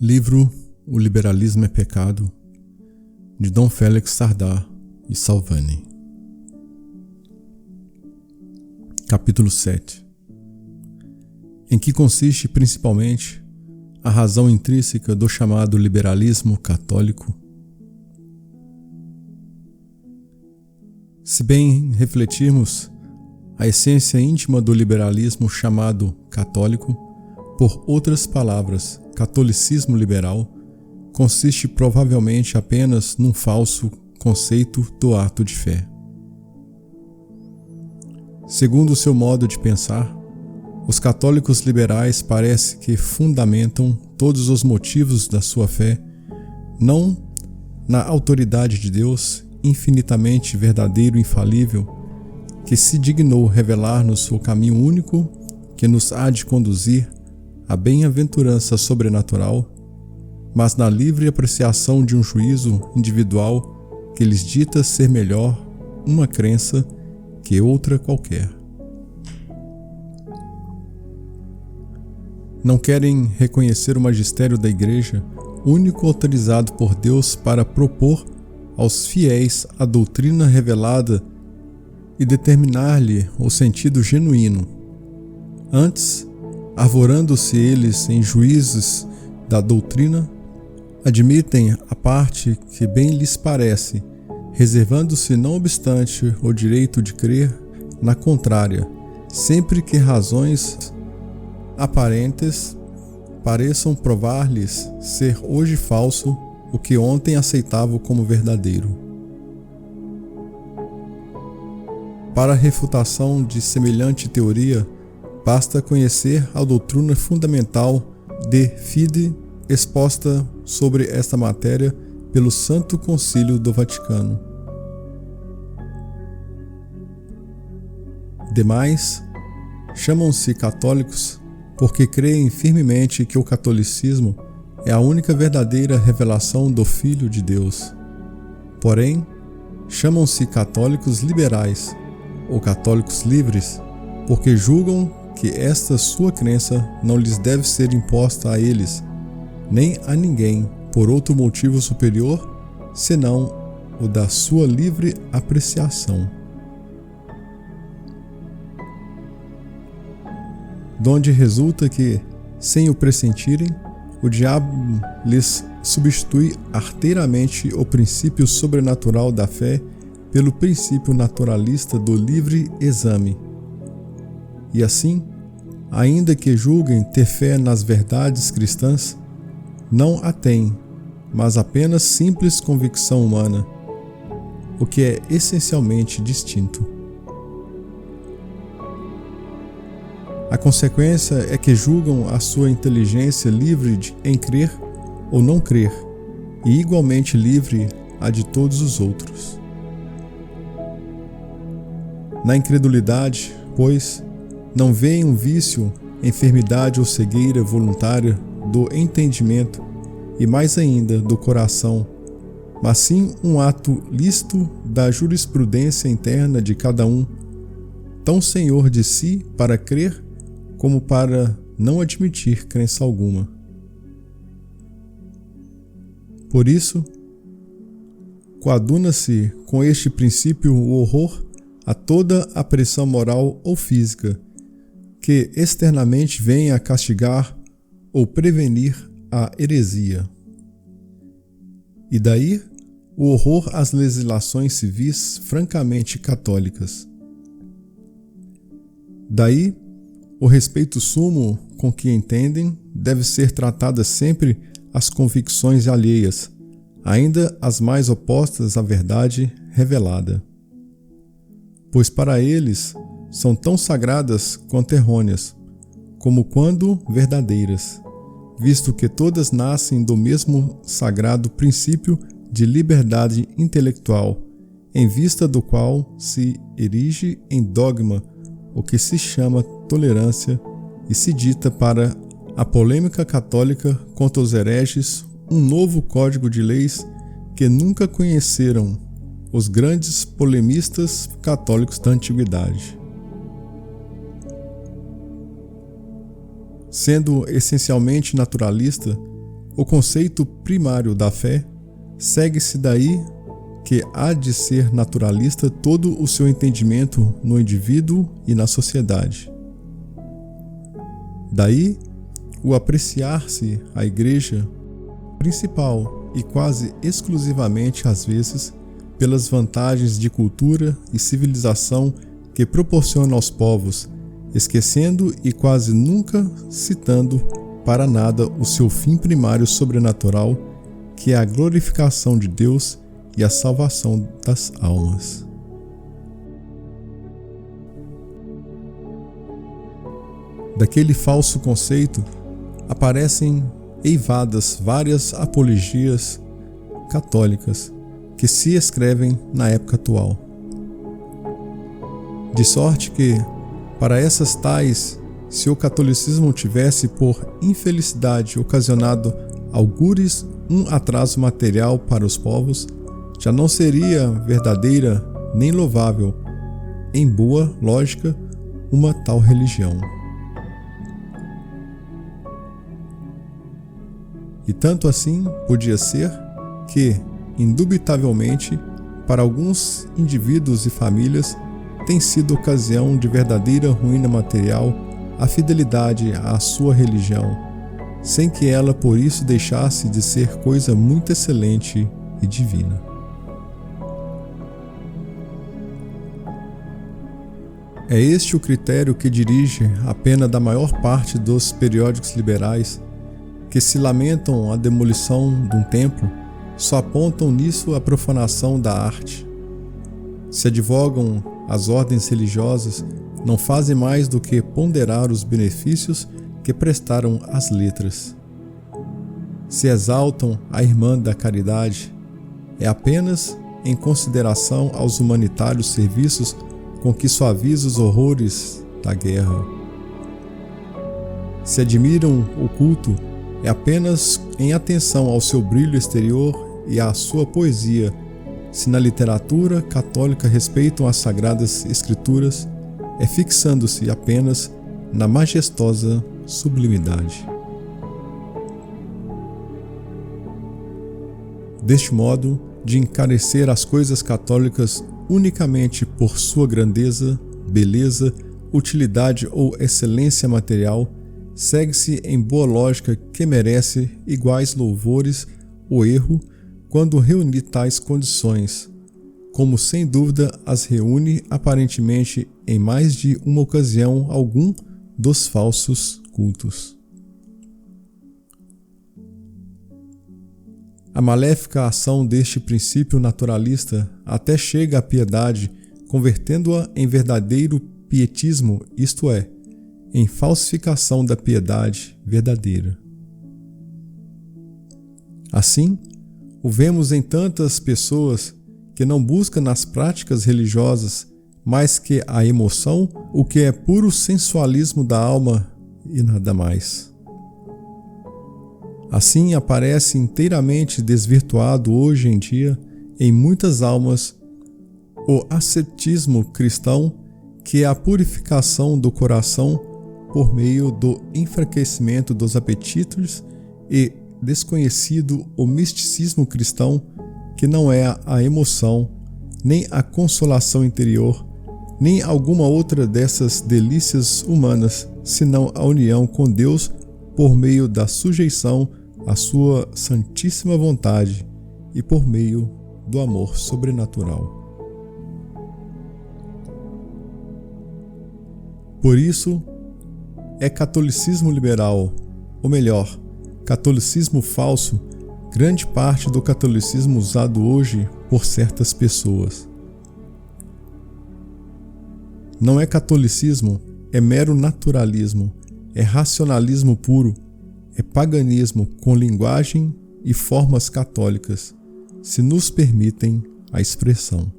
Livro O Liberalismo é Pecado, de Dom Félix Sardá e Salvani. Capítulo 7. Em que consiste principalmente a razão intrínseca do chamado liberalismo católico? Se bem refletirmos, a essência íntima do liberalismo chamado católico, por outras palavras, catolicismo liberal, consiste provavelmente apenas num falso conceito do ato de fé. Segundo o seu modo de pensar, os católicos liberais parece que fundamentam todos os motivos da sua fé não na autoridade de Deus, infinitamente verdadeiro e infalível, que se dignou revelar-nos o caminho único que nos há de conduzir à bem-aventurança sobrenatural, mas na livre apreciação de um juízo individual que lhes dita ser melhor uma crença que outra qualquer. Não querem reconhecer o magistério da Igreja, único autorizado por Deus para propor aos fiéis a doutrina revelada e determinar-lhe o sentido genuíno. Antes, arvorando-se eles em juízes da doutrina, admitem a parte que bem lhes parece, reservando-se não obstante o direito de crer na contrária, sempre que razões aparentes pareçam provar-lhes ser hoje falso o que ontem aceitavam como verdadeiro. Para a refutação de semelhante teoria, basta conhecer a doutrina fundamental de fide exposta sobre esta matéria pelo Santo Concílio do Vaticano. Demais, chamam-se católicos porque creem firmemente que o catolicismo é a única verdadeira revelação do Filho de Deus. Porém, chamam-se católicos liberais ou católicos livres porque julgam que esta sua crença não lhes deve ser imposta a eles, nem a ninguém, por outro motivo superior, senão o da sua livre apreciação. Donde resulta que, sem o pressentirem, o diabo lhes substitui arteiramente o princípio sobrenatural da fé pelo princípio naturalista do livre exame. E assim, ainda que julguem ter fé nas verdades cristãs, não a têm, mas apenas simples convicção humana, o que é essencialmente distinto. A consequência é que julgam a sua inteligência livre em crer ou não crer, e igualmente livre a de todos os outros. Na incredulidade, pois, não veem um vício, enfermidade ou cegueira voluntária do entendimento e mais ainda do coração, mas sim um ato lícito da jurisprudência interna de cada um, tão senhor de si para crer como para não admitir crença alguma. Por isso, coaduna-se com este princípio o horror a toda a pressão moral ou física que externamente venha a castigar ou prevenir a heresia. E daí o horror às legislações civis francamente católicas. Daí o respeito sumo com que entendem deve ser tratada sempre as convicções alheias, ainda as mais opostas à verdade revelada. Pois para eles são tão sagradas quanto errôneas, como quando verdadeiras, visto que todas nascem do mesmo sagrado princípio de liberdade intelectual, em vista do qual se erige em dogma o que se chama tolerância e se dita para a polêmica católica contra os hereges um novo código de leis que nunca conheceram os grandes polemistas católicos da antiguidade. Sendo essencialmente naturalista, o conceito primário da fé, segue-se daí que há de ser naturalista todo o seu entendimento no indivíduo e na sociedade. Daí o apreciar-se a Igreja principal e quase exclusivamente às vezes pelas vantagens de cultura e civilização que proporciona aos povos, esquecendo e quase nunca citando para nada o seu fim primário sobrenatural, que é a glorificação de Deus e a salvação das almas. Daquele falso conceito aparecem eivadas várias apologias católicas que se escrevem na época atual. De sorte que, para essas tais, se o catolicismo tivesse por infelicidade ocasionado algures um atraso material para os povos, já não seria verdadeira nem louvável, em boa lógica, uma tal religião. E tanto assim podia ser que, indubitavelmente, para alguns indivíduos e famílias, tem sido ocasião de verdadeira ruína material a fidelidade à sua religião, sem que ela por isso deixasse de ser coisa muito excelente e divina. É este o critério que dirige a pena da maior parte dos periódicos liberais, que se lamentam a demolição de um templo, só apontam nisso a profanação da arte. Se advogam as ordens religiosas, não fazem mais do que ponderar os benefícios que prestaram às letras. Se exaltam a irmã da caridade, é apenas em consideração aos humanitários serviços com que suaviza os horrores da guerra. Se admiram o culto, é apenas em atenção ao seu brilho exterior e à sua poesia. Se na literatura católica respeitam as sagradas escrituras, é fixando-se apenas na majestosa sublimidade. Deste modo, de encarecer as coisas católicas unicamente por sua grandeza, beleza, utilidade ou excelência material, segue-se em boa lógica que merece iguais louvores o erro quando reunir tais condições, como sem dúvida as reúne aparentemente em mais de uma ocasião algum dos falsos cultos. A maléfica ação deste princípio naturalista até chega à piedade, convertendo-a em verdadeiro pietismo, isto é, em falsificação da piedade verdadeira. Assim, o vemos em tantas pessoas que não buscam nas práticas religiosas mais que a emoção, o que é puro sensualismo da alma e nada mais. Assim aparece inteiramente desvirtuado hoje em dia em muitas almas o ascetismo cristão, que é a purificação do coração por meio do enfraquecimento dos apetites, e desconhecido o misticismo cristão, que não é a emoção, nem a consolação interior, nem alguma outra dessas delícias humanas, senão a união com Deus por meio da sujeição à sua santíssima vontade e por meio do amor sobrenatural. Por isso, é catolicismo liberal, ou melhor, catolicismo falso, grande parte do catolicismo usado hoje por certas pessoas. Não é catolicismo, é mero naturalismo, é racionalismo puro, é paganismo com linguagem e formas católicas, se nos permitem a expressão.